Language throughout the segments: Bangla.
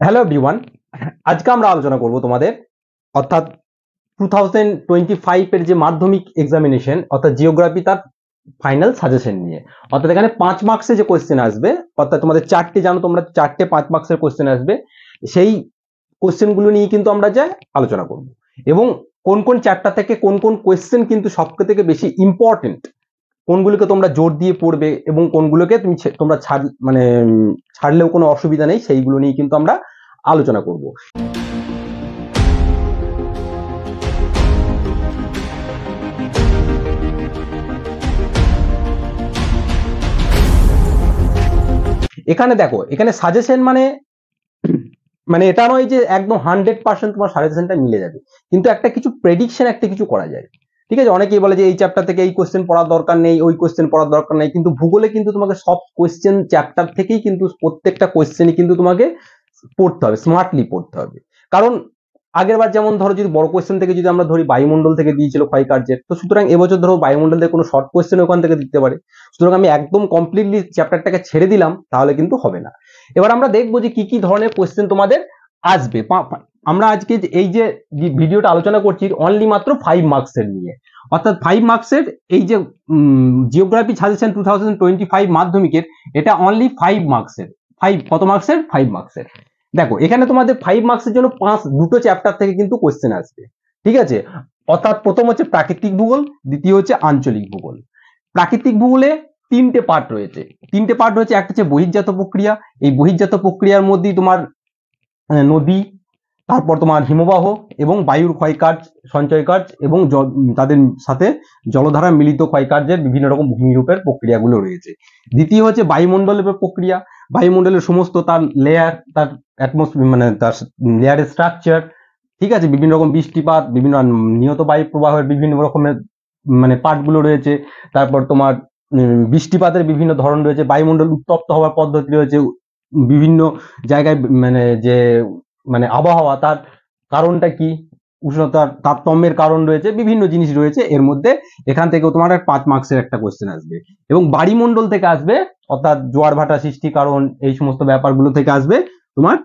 হ্যালো এভরিওয়ান, আজকে আমরা আলোচনা করব তোমাদের অর্থাৎ 2025 এর যে মাধ্যমিক এক্সামিনেশন অর্থাৎ জিওগ্রাফি তার ফাইনাল সাজেশন নিয়ে। অর্থাৎ এখানে 5 মার্কসের যে কোশ্চেন আসবে, অর্থাৎ তোমাদের চারটে, জানো তোমরা চারটে 5 মার্কসের কোশ্চেন আসবে, সেই কোশ্চেনগুলো নিয়ে কিন্তু আমরা যা আলোচনা করব এবং কোন কোন চ্যাপ্টার থেকে কোন কোন কোশ্চেন কিন্তু সবথেকে বেশি ইম্পর্টেন্ট, কোনগুলোকে তোমরা জোর দিয়ে পড়বে এবং কোনগুলোকে তোমরা ছাড়লেও কোনো অসুবিধা নেই, সেইগুলো নিয়ে কিন্তু আমরা আলোচনা করব। এখানে দেখো, এখানে সাজেশন মানে মানে এটা নয় যে একদম 100% তোমার সাজেশনটা মিলে যাবে, কিন্তু একটা কিছু প্রেডিকশন, একটা কিছু করা যায়। ঠিক আছে, অনেকেই বলে যে এই চ্যাপ্টার থেকে এই কোশ্চেন পড়ার দরকার নেই, ওই কোশ্চেন পড়ার দরকার নেই, কিন্তু ভূগোলে কিন্তু তোমাকে সব কোশ্চেন চ্যাপ্টার থেকেই কিন্তু প্রত্যেকটা কোশ্চেনই কিন্তু তোমাকে পড়তে হবে, স্মার্টলি পড়তে হবে। কারণ আগেরবার যেমন ধরো যদি বড় কোশ্চেন থেকে যদি আমরা ধরি বায়ুমণ্ডল থেকে দিয়েছিল ক্ষয়কার্যের, তো সুতরাং এবছর ধরো বায়ুমণ্ডল থেকে কোনো শর্ট কোশ্চেন ওখান থেকে দিতে পারে। সুতরাং আমি একদম কমপ্লিটলি চ্যাপ্টারটাকে ছেড়ে দিলাম তাহলে কিন্তু হবে না। এবার আমরা দেখবো যে কি কি ধরনের কোশ্চেন তোমাদের আসবে। আমরা আজকে এই যে ভিডিওটা আলোচনা করছি অনলি মাত্র 5 মার্কসের নিয়ে, অর্থাৎ 5 মার্কসের এই যে জিওগ্রাফি সাজেশন 2025 মাধ্যমিকের, এটা অনলি 5 মার্কসের। 5 কত মার্কসের? 5 মার্কসের। দেখো এখানে তোমাদের 5 মার্কসের জন্য দুটো চ্যাপ্টার থেকে কিন্তু কোশ্চেন আসবে। ঠিক আছে, অর্থাৎ প্রথম হচ্ছে প্রাকৃতিক ভূগোল, দ্বিতীয় হচ্ছে আঞ্চলিক ভূগোল। প্রাকৃতিক ভূগোলে তিনটে পার্ট রয়েছে। একটা হচ্ছে বহির্জাত প্রক্রিয়া। এই বহির্জাত প্রক্রিয়ার মধ্যেই তোমার নদী, তারপর তোমার হিমবাহ এবং বায়ুর ক্ষয়কার্য, সঞ্চয় কার্য এবং তাদের সাথে জলধারা মিলিত ক্ষয়কার্যের বিভিন্ন রকম ভূমিরূপের প্রক্রিয়াগুলো রয়েছে। দ্বিতীয় হচ্ছে বায়ুমণ্ডলের প্রক্রিয়া। বায়ুমণ্ডলের সমস্ত তার লেয়ার, তার অ্যাটমসফিয়ার মানে তার লেয়ারের স্ট্রাকচার। ঠিক আছে, বিভিন্ন রকম বৃষ্টিপাত, বিভিন্ন নিয়ত বায়ু প্রবাহের বিভিন্ন রকমের পার্টগুলো রয়েছে। তারপর তোমার বৃষ্টিপাতের বিভিন্ন ধরন রয়েছে, বায়ুমণ্ডল উত্তপ্ত হওয়ার পদ্ধতি রয়েছে, বিভিন্ন জায়গায় যে আবহাওয়া তার কারণটা কি, উষ্ণতার তারতম্যের কারণ রয়েছে, বিভিন্ন জিনিস রয়েছে এর মধ্যে। এখান থেকেও তোমার 5 মার্কসের একটা কোশ্চেন আসবে। এবং বাড়িমণ্ডল থেকে আসবে, অর্থাৎ জোয়ার ভাটা সৃষ্টি কারণ, এই সমস্ত ব্যাপারগুলো থেকে আসবে তোমার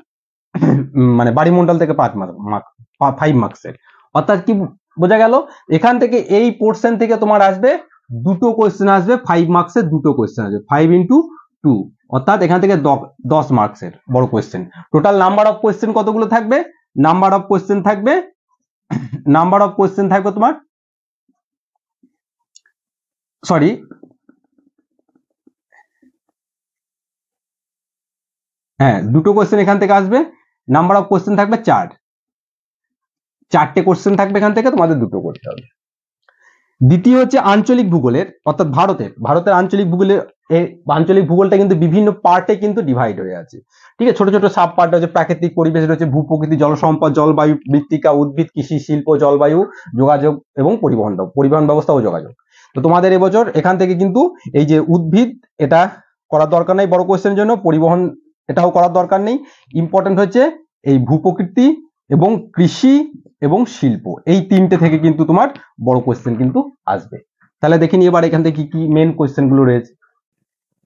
বাড়িমণ্ডল থেকে 5 মার্কসের। অর্থাৎ কি বোঝা গেল? এখান থেকে এই পোর্শন থেকে তোমার আসবে দুটো কোশ্চেন আসবে, 5 মার্কসের দুটো কোশ্চেন আসবে, 5 into 2, অর্থাৎ এখান থেকে 10 মার্কসের বড় question. Total number of question কতগুলো থাকবে? নাম্বার অফ কোশ্চেন থাকবে তোমার, সরি, হ্যাঁ, দুটো কোশ্চেন এখান থেকে আসবে। নাম্বার অফ কোশ্চেন থাকবে 4টে কোশ্চেন থাকবে, এখান থেকে তোমাদের দুটো করতে হবে। দ্বিতীয় হচ্ছে আঞ্চলিক ভূগোলের, অর্থাৎ ভারতের আঞ্চলিক ভূগোলটা কিন্তু বিভিন্ন পার্টে কিন্তু ডিভাইড হয়ে আছে। ঠিক আছে, ছোট ছোট সাব পার্ট আছে। প্রাকৃতিক পরিবেশ রয়েছে, ভূপ্রকৃতি, জলসম্পদ, জলবায়ু, মৃত্তিকা, উদ্ভিদ, কৃষি, শিল্প, জলবায়ু, যোগাযোগ এবং পরিবহন ব্যবস্থা ও যোগাযোগ। তো তোমাদের এবছর এখান থেকে কিন্তু এই যে উদ্ভিদ, এটা করার দরকার নেই বড় কোশ্চেনের জন্য। পরিবহন, এটাও করার দরকার নেই। ইম্পর্টেন্ট হচ্ছে এই ভূপ্রকৃতি এবং কৃষি এবং শিল্প, এই তিনটে থেকে কিন্তু তোমার বড় কোশ্চেন কিন্তু আসবে। তাহলে দেখে নিই এবার এখান থেকে কি কি মেন কোশ্চেন গুলো রয়েছে।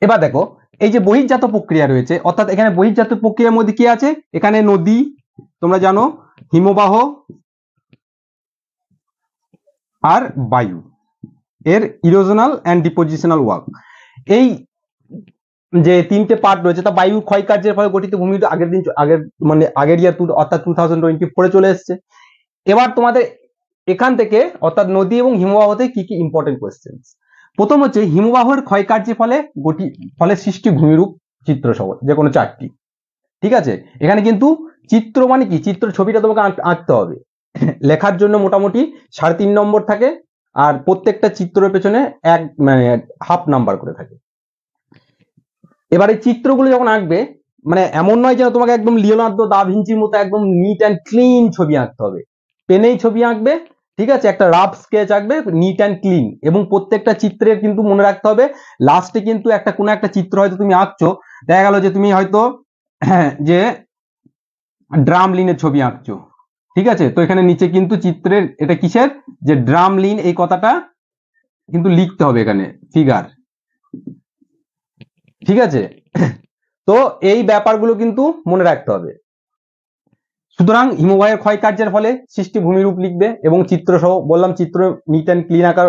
এবার দেখো, এই যে বহির্জাত প্রক্রিয়া রয়েছে, অর্থাৎ এখানে বহির্জাত প্রক্রিয়ার মধ্যে কি আছে? এখানে নদী, তোমরা জানো, হিমবাহ আর বায়ু এর ইরোশনাল অ্যান্ড ডিপোজিশনাল ওয়ার্ক, এই যে তিনটে পার্ট রয়েছে, তা বায়ুর ক্ষয়কার্যের ফলে গঠিত ভূমি আগের ইয়ার অর্থাৎ 2024 চলে এসছে। এবার তোমাদের এখান থেকে, অর্থাৎ নদী এবং হিমবাহতে কি কি ইম্পর্টেন্ট কোয়েশ্চেন। প্রথম হচ্ছে হিমবাহের ক্ষয়কার্যের ফলে সৃষ্টি ভূমিরূপ চিত্র সহ যে কোনো 4টি। ঠিক আছে, এখানে কিন্তু চিত্র মানে কি, চিত্র ছবিটা তোমাকে আঁকতে হবে। লেখার জন্য মোটামুটি 3.5 নম্বর থাকে, আর প্রত্যেকটা চিত্রের পেছনে হাফ নাম্বার করে থাকে। এবার এই চিত্রগুলো যখন আঁকবে, এমন নয় যেন তোমাকে একদম লিওনার্দো দা ভিঞ্চির মতো একদম নিট অ্যান্ড ক্লিন ছবি আঁকতে হবে। পেনেই ছবি আঁকবে, ঠিক আছে, একটা রাফ স্কেচ আঁকবে, নিট অ্যান্ড ক্লিন। এবং প্রত্যেকটা চিত্রের কিন্তু মনে রাখতে হবে লাস্টে কিন্তু কোনো একটা চিত্র হয়তো তুমি আঁকছো, দেখা গেল যে তুমি হয়তো যে ড্রাম লিনের ছবি আঁকছো। ঠিক আছে, তো এখানে নিচে কিন্তু চিত্রের এটা কিসের, যে ড্রাম লিন, এই কথাটা কিন্তু লিখতে হবে এখানে, ফিগার। ঠিক আছে, তো এই ব্যাপারগুলো কিন্তু মনে রাখতে হবে। সুতরাং হিমবাহের ক্ষয় কার্যের ফলে সৃষ্টি ভূমিরূপ লিখবে এবং চিত্র সহ বললাম চিত্র নিট অ্যান্ড ক্লিন আঁকার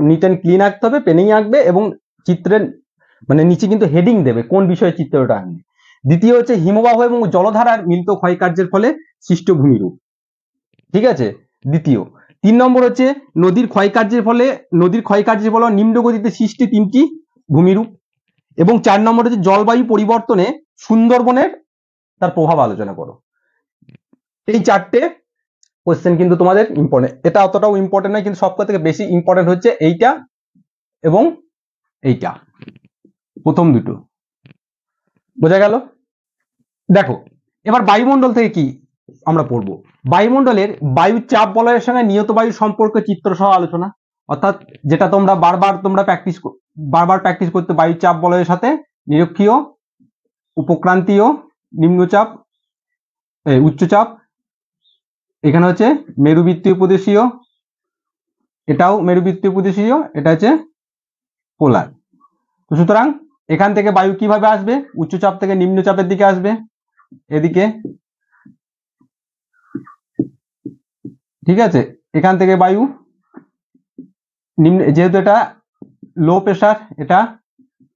নিট অ্যান্ড ক্লিন আঁকতে হবে, পেনেই আঁকবে এবং চিত্রের মানে নিচে কিন্তু হেডিং দেবে কোন বিষয়ে চিত্রটা আঁকবে। দ্বিতীয় হচ্ছে হিমবাহ এবং জলধারার মিলিত ক্ষয় কার্যের ফলে সৃষ্ট ভূমিরূপ, ঠিক আছে দ্বিতীয়। 3 নম্বর হচ্ছে নদীর ক্ষয়কার্যের ফলে নিম্ন গতিতে সৃষ্টি 3টি ভূমিরূপ এবং 4 নম্বর হচ্ছে জলবায়ু পরিবর্তনে সুন্দরবনের তার প্রভাব আলোচনা করো। এই 4টে কোশ্চেন কিন্তু তোমাদের ইম্পর্টেন্ট, এটা অতটাও ইম্পর্টেন্ট নয় কিন্তু সবথেকে থেকে বেশি ইম্পর্টেন্ট হচ্ছে এইটা এবং এইটা, প্রথম দুটো। বোঝা গেল? দেখো এবার বায়ুমণ্ডল থেকে কি আমরা পড়বো। বায়ুমণ্ডলের বায়ু চাপ বলয়ের সঙ্গে নিয়ত বায়ু সম্পর্কে চিত্র সহ আলোচনা, অর্থাৎ যেটা তোমরা বারবার প্র্যাকটিস করতে, বায়ু চাপ বলয়ের সাথে নিরক্ষীয়, উপক্রান্তীয়, নিম্নচাপ, উচ্চচাপ, এখানে হচ্ছে মেরুবৃত্তীয় প্রদেশীয়, এটাও মেরুবৃত্তীয় প্রদেশীয়, এটা হচ্ছে পোলার। তো সুতরাং এখান থেকে বায়ু কিভাবে আসবে, উচ্চচাপ থেকে নিম্নচাপের দিকে আসবে, এদিকে, ঠিক আছে। এখান থেকে বায়ু নিম্ন, যেহেতু এটা লো প্রেসার, এটা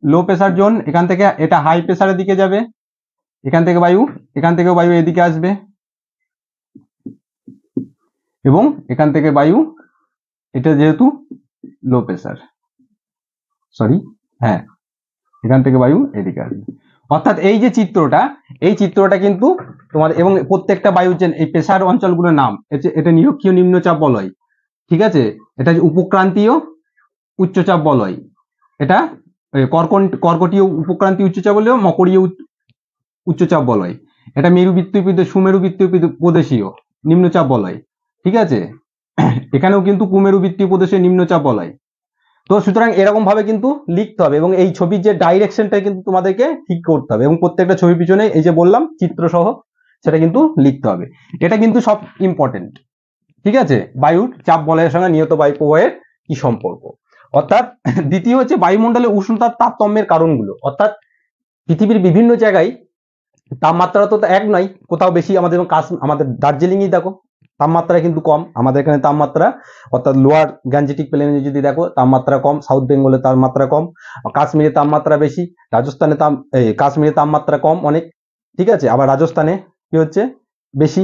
লো প্রেসার জোন, এখান থেকে এটা হাই প্রেসারের দিকে যাবে, এখান থেকে বায়ু এদিকে আসবে এবং এখান থেকে বায়ু, এটা যেহেতু লো প্রেসার, হ্যাঁ, এখান থেকে বায়ু এদিকে আসবে। অর্থাৎ এই যে চিত্রটা কিন্তু তোমার, এবং প্রত্যেকটা বায়ুর যে এই প্রেসার অঞ্চলগুলোর নাম, এটা নিরক্ষীয় নিম্নচাপ বলয়, ঠিক আছে, এটা উপক্রান্তীয় উচ্চচাপ বলয়, এটা কর্কটীয় উপক্রান্তীয় উচ্চচাপ বলয়, মকরীয় উচ্চচাপ বলয়, এটা সুমেরুবৃত্তীয় প্রদেশীয় নিম্নচাপ বলয়, ঠিক আছে। এখানেও কিন্তু কুমেরুবৃত্তীয় প্রদেশীয় নিম্নচাপ বলয়। তো সুতরাং এরকম ভাবে কিন্তু লিখতে হবে এবং এই ছবির যে ডাইরেকশনটা কিন্তু তোমাদেরকে ঠিক করতে হবে এবং প্রত্যেকটা ছবির পিছনে এই যে বললাম চিত্র সহ সেটা কিন্তু লিখতে হবে। এটা কিন্তু সব ইম্পর্টেন্ট, ঠিক আছে। বায়ুর চাপ বলয়ের সঙ্গে নিয়ত বায়ু প্রবাহের কি সম্পর্ক। অর্থাৎ দ্বিতীয় হচ্ছে বায়ুমণ্ডলে উষ্ণতার তারতম্যের কারণগুলো, অর্থাৎ পৃথিবীর বিভিন্ন জায়গায় তাপমাত্রা তো এক নয়, কোথাও বেশি, আমাদের দার্জিলিংই দেখো তাপমাত্রা কিন্তু কম, আমাদের এখানে তাপমাত্রা, অর্থাৎ লোয়ার গ্যাঞ্জেটিক প্লেনে যদি দেখো তাপমাত্রা কম, সাউথ বেঙ্গলে তাপমাত্রা কম, কাশ্মীরে তাপমাত্রা বেশি, রাজস্থানে কাশ্মীরে তাপমাত্রা কম অনেক, ঠিক আছে, আবার রাজস্থানে কি হচ্ছে বেশি,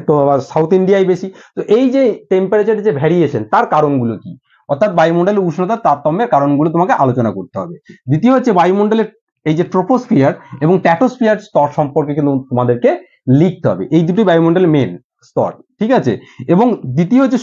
তো আবার সাউথ ইন্ডিয়ায় বেশি। তো এই যে টেম্পারেচারের যে ভ্যারিয়েশন, তার কারণগুলো কি, অর্থাৎ বায়ুমণ্ডলের উষ্ণতার তারতম্যের কারণগুলো তোমাকে আলোচনা করতে হবে। দ্বিতীয় হচ্ছে বায়ুমণ্ডলের এই যে ট্রোপোস্ফিয়ার এবং ট্র্যাটোস্ফিয়ার স্তর সম্পর্কে কিন্তু তোমাদেরকে লিখতে হবে। এই দুটি বায়ুমণ্ডলের মেন স্তর, ঠিক আছে। এবং দ্বিতীয় হচ্ছে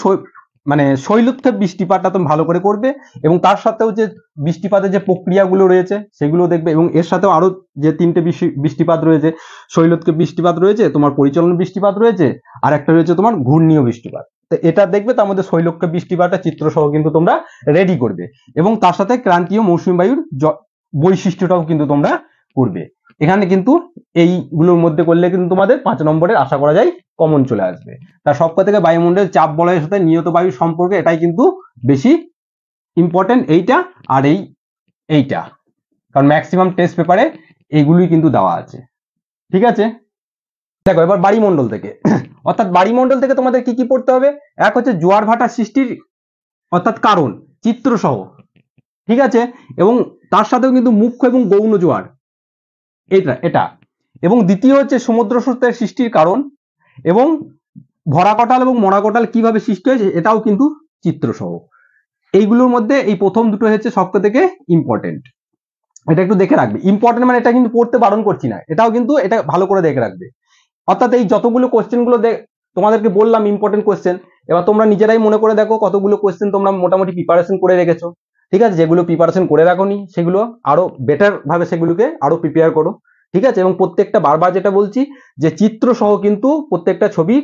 শৈলোচ্ছ্বাস বৃষ্টিপাতটা তুমি ভালো করে করবে এবং তার সাথেও যে বৃষ্টিপাতের যে প্রক্রিয়াগুলো রয়েছে সেগুলো দেখবে এবং এর সাথেও আরো যে 3টে বৃষ্টিপাত রয়েছে, শৈলোচ্ছ্বাস বৃষ্টিপাত রয়েছে, তোমার পরিচলন বৃষ্টিপাত রয়েছে, আর একটা রয়েছে তোমার ঘূর্ণীয় বৃষ্টিপাত। তো এটা দেখবে, তার মধ্যে শৈলোচ্ছ্বাস বৃষ্টিপাতটা চিত্র সহ কিন্তু তোমরা রেডি করবে এবং তার সাথে ক্রান্তীয় মৌসুমী বায়ুর বৈশিষ্ট্যটাও কিন্তু তোমরা করবে। এখানে কিন্তু এইগুলোর মধ্যে করলে কিন্তু তোমাদের 5 নম্বরের আশা করা যায় কমন চলে আসবে। তার সব থেকে বায়ুমণ্ডলের চাপ বলয়ের সাথে নিয়ত বায়ুর সম্পর্কে, এটাই কিন্তু বেশি ইম্পর্টেন্ট, এইটা আর এইটা, কারণ ম্যাক্সিমাম টেস্ট পেপারে এইগুলোই কিন্তু দেওয়া আছে, ঠিক আছে। দেখো এবার বায়ুমণ্ডল থেকে, অর্থাৎ বায়ুমণ্ডল থেকে তোমাদের কি কি পড়তে হবে। এক হচ্ছে জোয়ার ভাটা সৃষ্টির অর্থাৎ কারণ চিত্র সহ, ঠিক আছে, এবং তার সাথেও কিন্তু মুখ্য এবং গৌণ জোয়ার, এটা এবং দ্বিতীয় হচ্ছে সমুদ্র স্রোতের সৃষ্টির কারণ এবং ভরা কটাল এবং মরা কটাল কিভাবে সৃষ্টি হয়েছে, এটাও কিন্তু চিত্র সহ। এইগুলোর মধ্যে এই প্রথম দুটো হচ্ছে সবথেকে থেকে ইম্পর্টেন্ট, এটা একটু দেখে রাখবে। ইম্পর্টেন্ট মানে এটা কিন্তু পড়তে বারণ করছি না, এটাও কিন্তু এটা ভালো করে দেখে রাখবে। অর্থাৎ এই যতগুলো কোশ্চেন গুলো তোমাদেরকে বললাম ইম্পর্টেন্ট কোশ্চেন, এবার তোমরা নিজেরাই মনে করে দেখো কতগুলো কোশ্চেন তোমরা মোটামুটি প্রিপারেশন করে রেখেছো, ঠিক আছে। যেগুলো প্রিপারেশন করে রাখোনি সেগুলো আরো বেটার ভাবে সেগুলোকে আরো প্রিপেয়ার করো, ঠিক আছে। এবং প্রত্যেকটা বারবার যেটা বলছি যে চিত্র সহ কিন্তু প্রত্যেকটা ছবি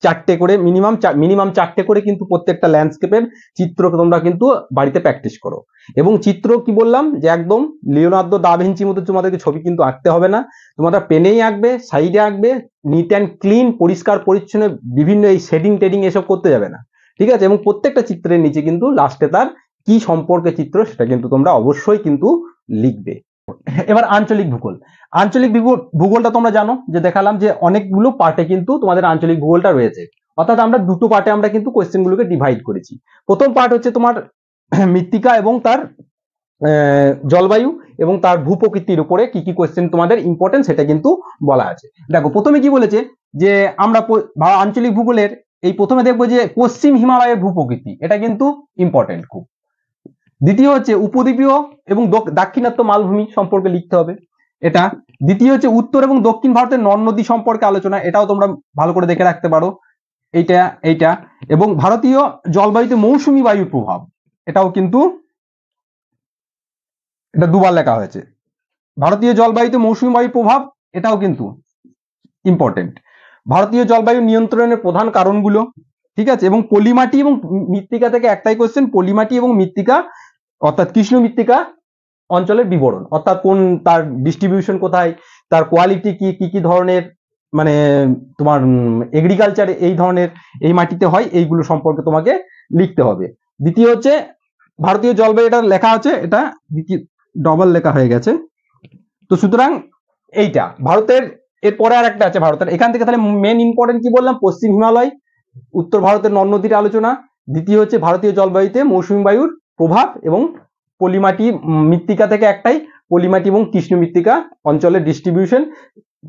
4টে করে মিনিমাম 4টে করে কিন্তু প্রত্যেকটা ল্যান্ডস্কেপের চিত্র তোমরা কিন্তু বাড়িতে প্র্যাকটিস করো। এবং চিত্র কি বললাম যে একদম লিওনার্দো দা ভিঞ্চির মতো তোমাদেরকে ছবি কিন্তু আঁকতে হবে না, তোমরা পেনেই আঁকবে, সাইডে আঁকবে, নিট অ্যান্ড ক্লিন, পরিষ্কার পরিচ্ছন্ন, বিভিন্ন এই শেডিং টেডিং এসব করতে যাবে না, ঠিক আছে। এবং প্রত্যেকটা চিত্রের নিচে কিন্তু লাস্টে তার কি সম্পর্কে চিত্র সেটা কিন্তু তোমরা অবশ্যই কিন্তু লিখবে। এবার আঞ্চলিক ভূগোল। আঞ্চলিক ভূগোলটা তোমরা জানো যে দেখালাম যে অনেকগুলো পার্টে কিন্তু তোমাদের আঞ্চলিক ভূগোলটা রয়েছে, অর্থাৎ আমরা দুটো পার্টে আমরা কিন্তু কোয়েশ্চেন গুলোকে ডিভাইড করেছি। প্রথম পার্ট হচ্ছে তোমার মৃত্তিকা এবং তার জলবায়ু এবং তার ভূপ্রকৃতির উপরে কি কি কোয়েশ্চেন তোমাদের ইম্পর্টেন্ট সেটা কিন্তু বলা আছে। দেখো প্রথমে কি বলেছে যে আমরা আঞ্চলিক ভূগোলের এই প্রথমে দেখবো যে পশ্চিম হিমালয়ের ভূপ্রকৃতি, এটা কিন্তু ইম্পর্টেন্ট খুব। দ্বিতীয় হচ্ছে উপদ্বীপীয় এবং দাক্ষিণাত্য মালভূমি সম্পর্কে লিখতে হবে এটা। দ্বিতীয় হচ্ছে উত্তর এবং দক্ষিণ ভারতের নদ নদী সম্পর্কে আলোচনা, এটাও তোমরা ভালো করে দেখে রাখতে পারো এইটা। এবং ভারতীয় জলবায়ুতে মৌসুমী বায়ুর প্রভাব, এটাও কিন্তু এটা দুবার লেখা হয়েছে। ভারতীয় জলবায়ুতে মৌসুমী বায়ুর প্রভাব, এটাও কিন্তু ইম্পর্টেন্ট। ভারতীয় জলবায়ু নিয়ন্ত্রণের প্রধান কারণগুলো, ঠিক আছে। এবং পলিমাটি এবং মৃত্তিকা থেকে একটাই কোশ্চেন, পলিমাটি এবং মৃত্তিকা অর্থাৎ কৃষ্ণ মৃত্তিকা অঞ্চলের বিবরণ, অর্থাৎ কোন তার ডিস্ট্রিবিউশন কোথায়, তার কোয়ালিটি কি কি কি ধরনের মানে তোমার এগ্রিকালচার এই ধরনের এই মাটিতে হয়, এইগুলো সম্পর্কে তোমাকে লিখতে হবে। দ্বিতীয় হচ্ছে ভারতীয় জলবায়ু, এটা লেখা আছে, এটা দ্বিতীয় ডবল লেখা হয়ে গেছে। তো সুতরাং এইটা ভারতের, এরপরে আর একটা আছে ভারতের, এখান থেকে তাহলে মেন ইম্পর্টেন্ট কি বললাম, পশ্চিম হিমালয়, উত্তর ভারতের নদ নদীর আলোচনা। দ্বিতীয় হচ্ছে ভারতীয় জলবায়ুতে মৌসুমী বায়ুর প্রভাব এবং পলিমাটি মৃত্তিকা থেকে একটাই, পলিমাটি এবং কৃষ্ণ মৃত্তিকা অঞ্চলের ডিস্ট্রিবিউশন,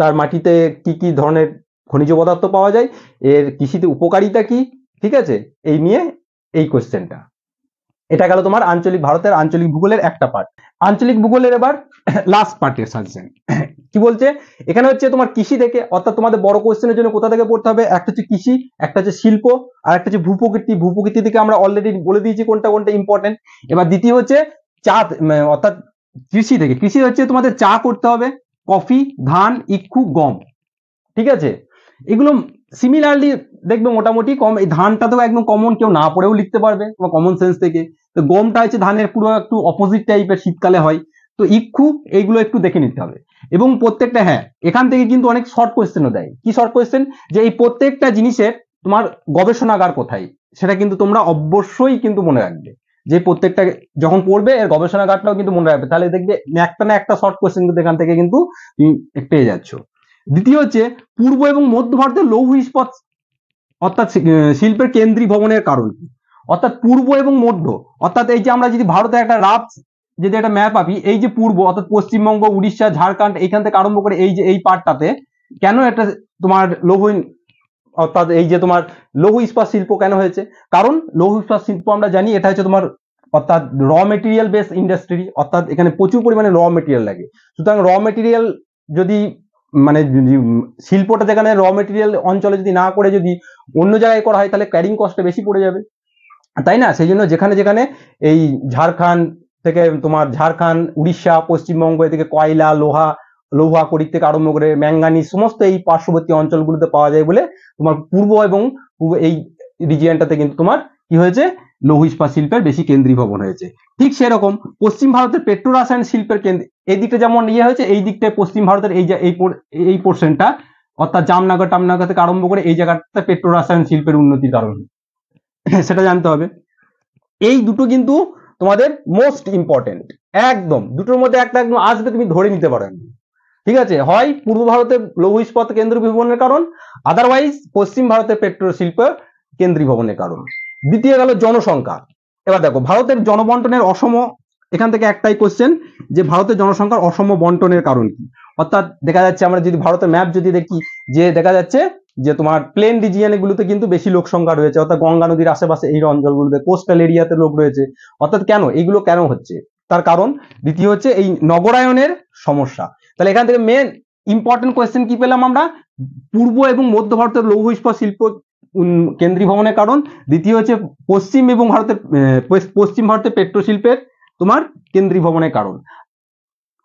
তার মাটিতে কি কি ধরনের খনিজ পদার্থ পাওয়া যায়, এর কৃষিতে উপকারিতা কি, ঠিক আছে, এই নিয়ে এই কোশ্চেনটা। এটা গেল তোমার আঞ্চলিক ভারতের আঞ্চলিক ভূগোলের একটা পার্ট। আঞ্চলিক ভূগোলের এবার লাস্ট পার্টের সাজেশন কি বলছে, এখানে হচ্ছে তোমার কৃষি থেকে, অর্থাৎ তোমাদের বড় কোশ্চেনের জন্য কোথা থেকে পড়তে হবে, একটা হচ্ছে কৃষি, একটা হচ্ছে শিল্প, আর একটা হচ্ছে ভূপ্রকৃতি। ভূপ্রকৃতি থেকে আমরা অলরেডি বলে দিয়েছি কোনটা কোনটা ইম্পর্টেন্ট। এবার দ্বিতীয় হচ্ছে চা, অর্থাৎ কৃষি থেকে, কৃষি হচ্ছে তোমাদের চা করতে হবে, কফি, ধান, ইক্ষু, গম, ঠিক আছে। এগুলো সিমিলারলি দেখবে মোটামুটি কম, এই ধানটা তো একদম কমন, কেউ না পড়েও লিখতে পারবে তোমার কমন সেন্স থেকে। তো গমটা হচ্ছে ধানের পুরো একটু অপোজিট টাইপের, শীতকালে হয়। তো ইক্ষু এইগুলো একটু দেখে নিতে হবে। এবং প্রত্যেকটা, হ্যাঁ এখান থেকে কিন্তু অনেক শর্ট কোয়েশ্চেনও দেয়। কি শর্ট কোয়েশ্চেন, যে এই প্রত্যেকটা জিনিসের তোমার গবেষণাগার কোথায়, সেটা কিন্তু তোমরা অবশ্যই কিন্তু মনে রাখবে, যে প্রত্যেকটা যখন পড়বে এর গবেষণাগারটাও কিন্তু মনে রাখবে, তাহলে দেখবে একটা না একটা শর্ট কোয়েশ্চেন কিন্তু এখান থেকে কিন্তু তুমি পেয়ে যাচ্ছ। দ্বিতীয় হচ্ছে পূর্ব এবং মধ্য ভারতের লৌহ ইস্পাত অর্থাৎ শিল্পের কেন্দ্রীয় ভবনের কারণ কি, অর্থাৎ পূর্ব এবং মধ্য, অর্থাৎ এই যে আমরা যদি ভারতের একটা রাফ যদি একটা ম্যাপ আঁকি, এই যে পূর্ব অর্থাৎ পশ্চিমবঙ্গ, উড়িষ্যা, ঝাড়খণ্ড, এইখান থেকে আরম্ভ করে এই যে এই পার্টটাতে কেন একটা তোমার লৌহ, অর্থাৎ এই যে তোমার লৌহ ইস্পাত শিল্প কেন হয়েছে, কারণ লৌহ ইস্পাত শিল্প আমরা জানি এটা হচ্ছে তোমার অর্থাৎ র মেটেরিয়াল বেস ইন্ডাস্ট্রি, অর্থাৎ এখানে প্রচুর পরিমাণে র মেটেরিয়াল লাগে। সুতরাং র মেটেরিয়াল যদি মানে শিল্পটা যেখানে র মেটেরিয়াল অঞ্চলে যদি না করে যদি অন্য জায়গায় করা হয়, তাহলে ক্যারিং কস্টটা বেশি পড়ে যাবে, তাই না। সেই জন্য যেখানে যেখানে এই ঝাড়খণ্ড থেকে তোমার ঝাড়খণ্ড, উড়িষ্যা, পশ্চিমবঙ্গ, এদিকে কয়লা, লৌহা কড়ি থেকে আরম্ভ করে ম্যাঙ্গানিজ সমস্ত এই পার্শ্ববর্তী অঞ্চলগুলোতে পাওয়া যায় বলে তোমার পূর্ব এবং এই রিজিয়নটাতে কিন্তু তোমার কি হয়েছে, লৌহ ইস্পাত শিল্পের বেশি কেন্দ্রীভবন হয়েছে। ঠিক সেরকম পশ্চিম ভারতের পেট্রো রাসায়ন শিল্পের কেন্দ্র, এই দিকটা যেমন ইয়ে হয়েছে, এই দিকটায় পশ্চিম ভারতের এই যে এই পোর্শনটা অর্থাৎ জামনগর টামনগর থেকে আরম্ভ করে এই জায়গাটা পেট্রো রাসায়ন শিল্পের উন্নতির কারণ সেটা জানতে হবে। এই দুটো কিন্তু তোমাদের মোস্ট ইম্পর্টেন্ট, একদম দুটোর মধ্যে একটা একদম আসবে, তুমি ধরে নিতে পারো, ঠিক আছে। হয় পূর্ব ভারতের লৌহ ইস্পাত কেন্দ্রীভবনের কারণ, আদারওয়াইজ পশ্চিম ভারতের পেট্রো শিল্প কেন্দ্রীভবনের কারণ। দ্বিতীয় গেল জনসংখ্যা। এবার দেখো ভারতের জনবন্টনের অসম, এখান থেকে একটাই কোশ্চেন যে ভারতের জনসংখ্যার অসম বন্টনের কারণ কি, অর্থাৎ দেখা যাচ্ছে আমরা যদি ভারতের ম্যাপ যদি দেখি, যে দেখা যাচ্ছে যে তোমার প্লেন রিজিয়ন গুলোতে কিন্তু বেশি লোক সংখ্যা রয়েছে, অর্থাৎ গঙ্গা নদীর আশেপাশে এই অঞ্চলগুলোতে কোস্টাল এরিয়াতে লোক রয়েছে, অর্থাৎ কেন এইগুলো কেন হচ্ছে, তার কারণ। দ্বিতীয় হচ্ছে এই নগরায়নের সমস্যা। তাহলে এখান থেকে মেন ইম্পর্টেন্ট কোয়েশ্চেন কি পেলাম আমরা, পূর্ব এবং মধ্য ভারতের লৌহ ইস্পাত শিল্প কেন্দ্রীভবনের কারণ। দ্বিতীয় হচ্ছে পশ্চিম ভারতের পেট্রো শিল্পের তোমার কেন্দ্রীভবনের কারণ।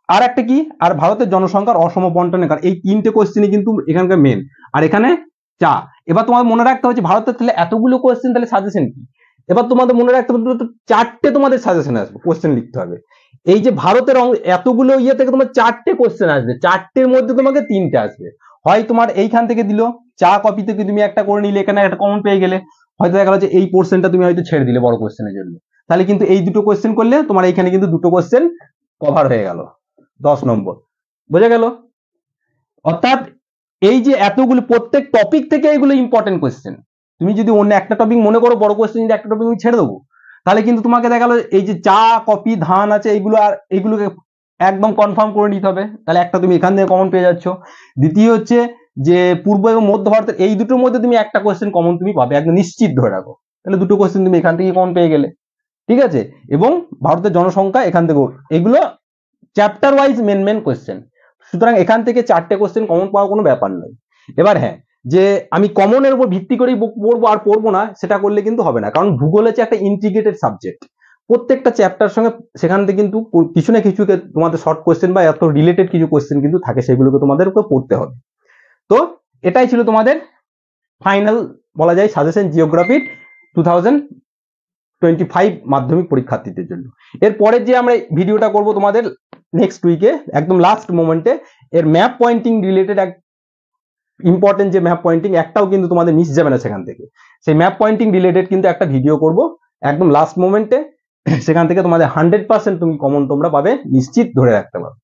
আর একটা কি, আর ভারতের জনসংখ্যার অসম বন্টনের কারণ। এই তিনটে কোয়েশ্চেনই কিন্তু এখানকার মেন। আর এখানে চা। এবার তোমার মনে রাখতে হবে ভারতের তাহলে এতগুলো কোয়েশ্চেন, তাহলে সাজেশন কি, এবার তোমাদের মনে রাখতে হবে চারটে তোমাদের সাজেশন আসবে, কোয়েশ্চেন লিখতে হবে। এই যে ভারতের এতগুলো ইয়ে থেকে তোমার চারটে কোয়েশ্চেন আসবে, চারটের মধ্যে তোমাকে তিনটে আসবে। হয় তোমার এইখান থেকে দিল চা কপি থেকে তুমি একটা করে নিলে, এখানে একটা কমন পেয়ে গেলে, হয়তো দেখা গেল যে এই পোর্শনটা তুমি হয়তো ছেড়ে দিলে বড় কোয়েশ্চেনের জন্য, তাহলে কিন্তু এই দুটো কোয়েশ্চেন করলে তোমার এইখানে কিন্তু দুটো কোয়েশ্চেন কভার হয়ে গেল। 10 নম্বর। বোঝা গেল? অর্থাৎ এই যে এতগুলো প্রত্যেক টপিক থেকে এগুলো ইম্পর্টেন্ট কোয়েশ্চেন। তুমি যদি অন্য একটা টপিক মনে করো বড় কোয়েশ্চেন, যদি একটা টপিক আমি ছেড়ে দেবো, তাহলে কিন্তু তোমাকে দেখা গেল এই যে চা কফি ধান আছে এইগুলো, আর এইগুলোকে একদম কনফার্ম করে নিতে হবে। তাহলে একটা তুমি এখান থেকে কমন পেয়ে যাচ্ছ। দ্বিতীয় হচ্ছে যে পূর্ব এবং মধ্য ভারতের এই দুটোর মধ্যে তুমি একটা কোয়েশ্চেন কমন তুমি পাবে, একদম নিশ্চিত ধরে রাখো। তাহলে দুটো কোয়েশ্চেন তুমি এখান থেকে কমন পেয়ে গেলে। ঠিক আছে? এবং ভারতের জনসংখ্যা এখান থেকে, এগুলো চ্যাপ্টার ওয়াইজ মেন কোয়েশ্চেন। সুতরাং এখান থেকে 4টে কোয়েশ্চেন কমন পাওয়ার কোনো ব্যাপার নয়। এবার হ্যাঁ, যে আমি কমনের উপর ভিত্তি করেই পড়বো আর পড়বো না, সেটা করলে কিন্তু হবে না। কারণ ভূগোল হচ্ছে একটা ইন্টিগ্রেটেড সাবজেক্ট। প্রত্যেকটা চ্যাপ্টার সঙ্গে সেখান থেকে কিন্তু কিছু না কিছু তোমাদের শর্ট কোয়েশ্চেন বা এত রিলেটেড কিছু কোয়েশ্চেন কিন্তু থাকে, সেগুলোকে তোমাদের উপর পড়তে হবে। তো এটাই ছিল তোমাদের ফাইনাল বলা যায় সাজেশন জিওগ্রাফির 2025 মাধ্যমিক পরীক্ষার্থীদের জন্য। এর পরের যে আমরা ভিডিওটা করব তোমাদের নেক্সট উইকে, একদম লাস্ট মোমেন্টে, এর ম্যাপ পয়েন্টিং রিলেটেড এক ইম্পর্টেন্ট যে ম্যাপ পয়েন্টিং একটাও কিন্তু তোমাদের মিস যাবে না সেখান থেকে। সেই ম্যাপ পয়েন্টিং রিলেটেড কিন্তু একটা ভিডিও করব একদম লাস্ট মোমেন্টে। সেখান থেকে তোমাদের 100% তুমি কমন তোমরা পাবে, নিশ্চিত ধরে রাখতে পারো।